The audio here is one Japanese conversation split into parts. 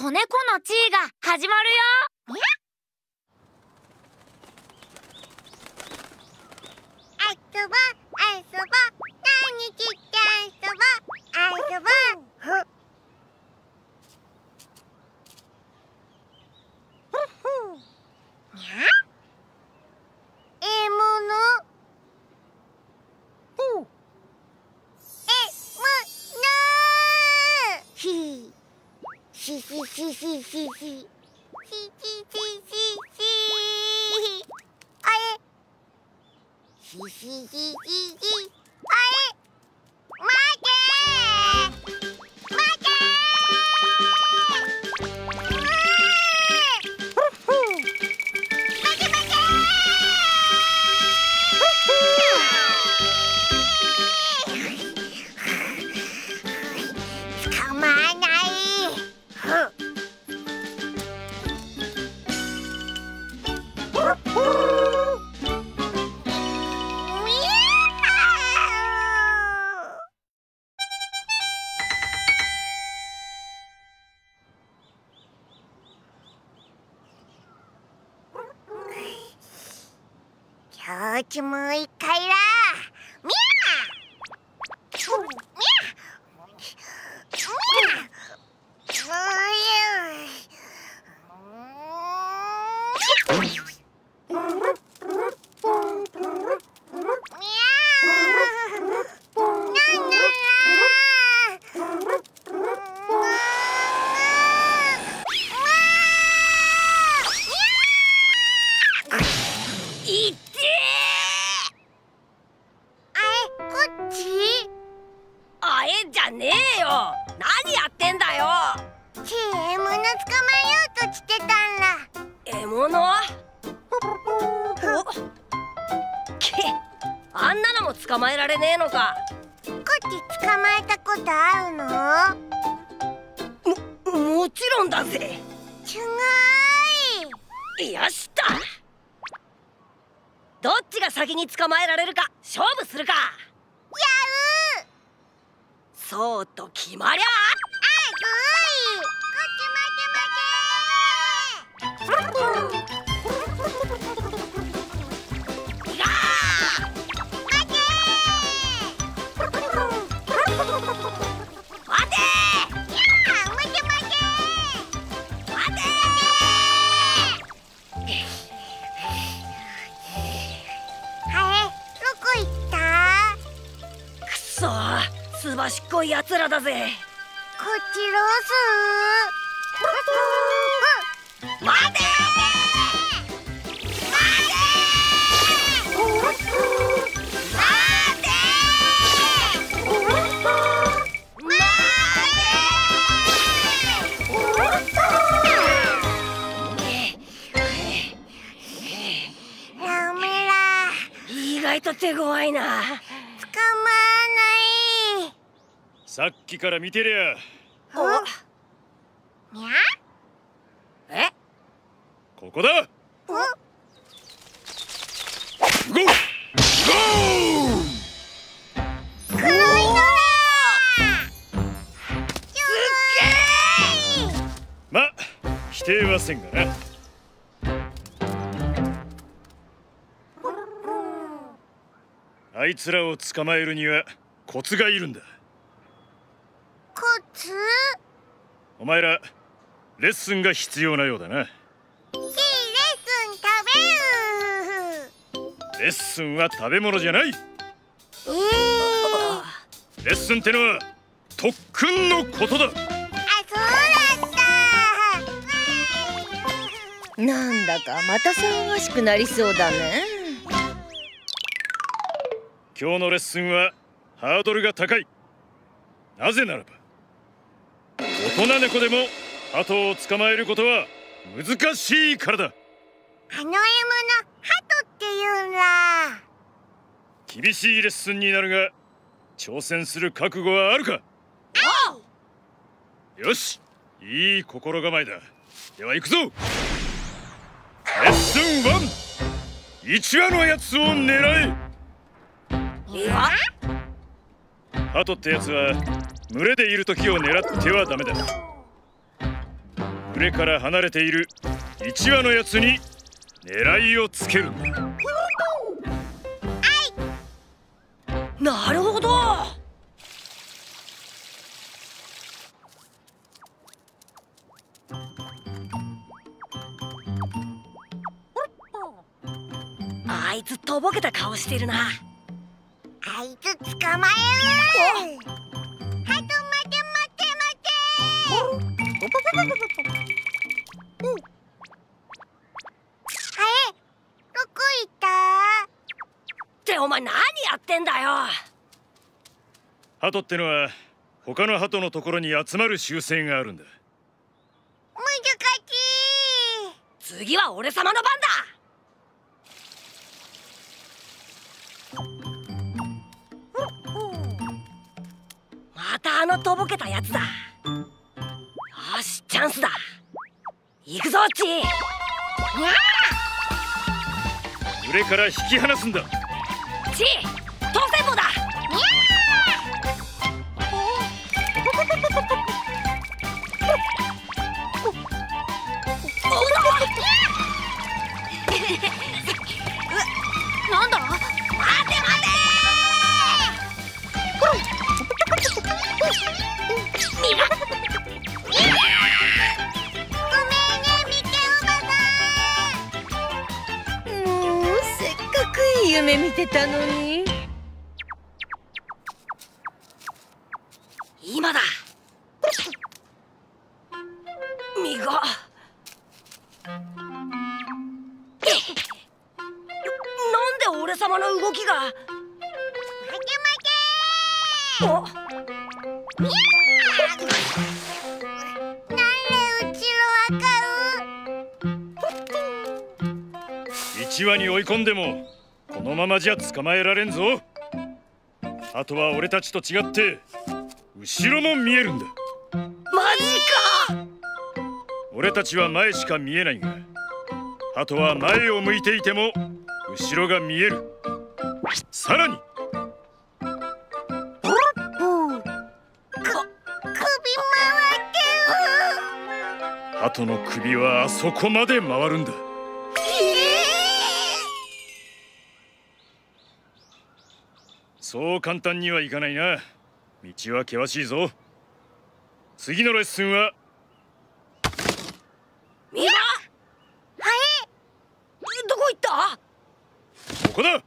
子猫のチーが始まるよ。遊ぼ遊ぼ何ちって遊ぼふにゃ獲物ひしししししししあれしししししあれ待て待て捕まらないよしもう一回だ。みゃみあえじゃねえよ。何やってんだよ。獲物捕まえようとしてたんだ。獲物？おけあんなのも捕まえられねえのか。こっち捕まえたことあるの？もちろんだぜ。すごい。よしと。どっちが先に捕まえられるか勝負するか。やる。そうと決まりゃ。すばしっこいやつらだぜ。こっちロス。待てダメだ。意外と手強いな。捕まらない。さっきから見てりゃ。にゃ？え？ここだ。ゴー！黒いのだ。ま、否定はせんがな。あいつらを捕まえるにはコツがいるんだ。コツ？お前らレッスンが必要なようだな。レッスン食べる。レッスンは食べ物じゃない。レッスンってのは特訓のことだ。あ、そうだった。なんだかまた騒がしくなりそうだね。今日のレッスンはハードルが高い。なぜならば大人猫でも鳩を捕まえることは難しいからだ。あの獲物、鳩って言うんだ。厳しいレッスンになるが挑戦する覚悟はあるか？よし、いい心構えだ。では行くぞ。レッスン1、1羽のやつを狙え。鳩ってやつは群れでいる時を狙ってはダメだ。群れから離れている1羽のやつに狙いをつけるんだ。なるほど。あいつとぼけた顔してるな。あいつ捕まえる。ハト待て待て待て。あれ、どこ行った？ってお前何やってんだよ。ハトってのは他のハトのところに集まる習性があるんだ。難しい。次は俺様の番だ。またあのとぼけたやつだ。よし、チャンスだ。行くぞチー。群れから引き離すんだ。チー、当選簿だ。なんだ？待て待て。みんなごめんね、みけおばさん。もうせっかくいい夢見てたのに。今だ。身がなんで俺様の動きが。待てお、なんで後ろ1羽に追い込んでもこのままじゃ捕まえられんぞ。あとは俺たちと違って後ろも見えるんだ。マジか。俺たちは前しか見えないが、あとは前を向いていても後ろが見える。さらに首回ってハトの首はあそこまで回るんだ。そう簡単にはいかないな。道は険しいぞ。次のレッスンはみんな。どこ行った？ここだ。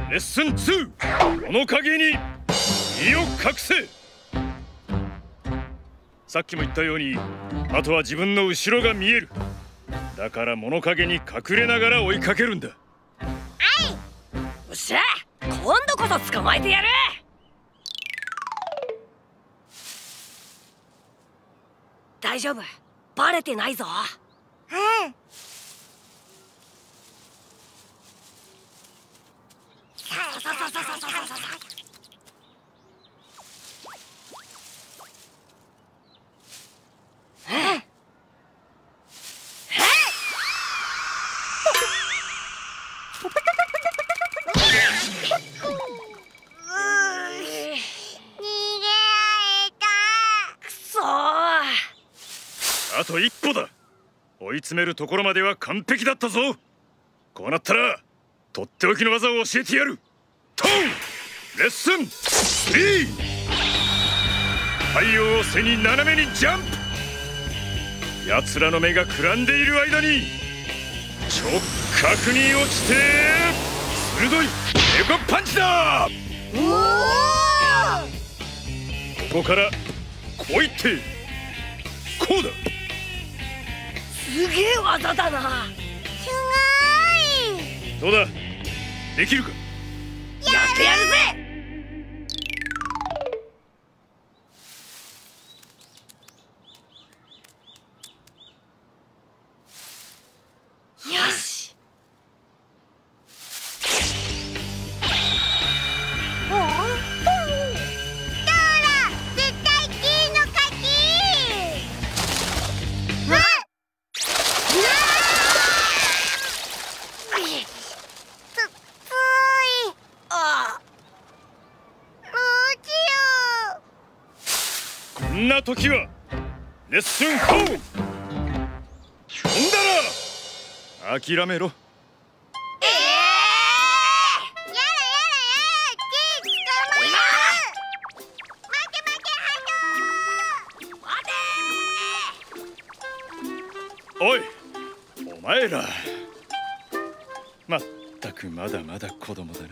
レッスン2、この影に身を隠せ。さっきも言ったように、あとは自分の後ろが見える。だから物陰に隠れながら追いかけるんだ。よっしゃ、今度こそ捕まえてやる。大丈夫、バレてないぞ。ささささささささ。あと一歩だ。追い詰めるところまでは完璧だったぞ。こうなったらとっておきの技を教えてやる。トンレッスン3、太陽を背に斜めにジャンプ。奴らの目がくらんでいる間に直角に落ちて鋭いエコパンチだ。ここからこういってこうだ。すげえ技だな。どうだ、できるか。やってやるぜ。よし。絶対キーの勝ち。こんな時はレッスン4。飛んだら諦めろ。やだやだやだ、チー捕まえる。待て待て、ハト。おい、お前ら。まったくまだまだ子供だな。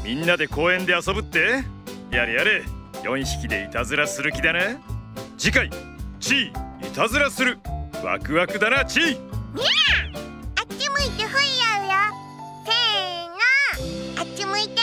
みんなで公園で遊ぶって？やれやれ、4匹でいたずらする気だな。次回、チーいたずらする。ワクワクだな、チー。にゃあ、あっち向いてふいやうよ。せーの、あっち向いて。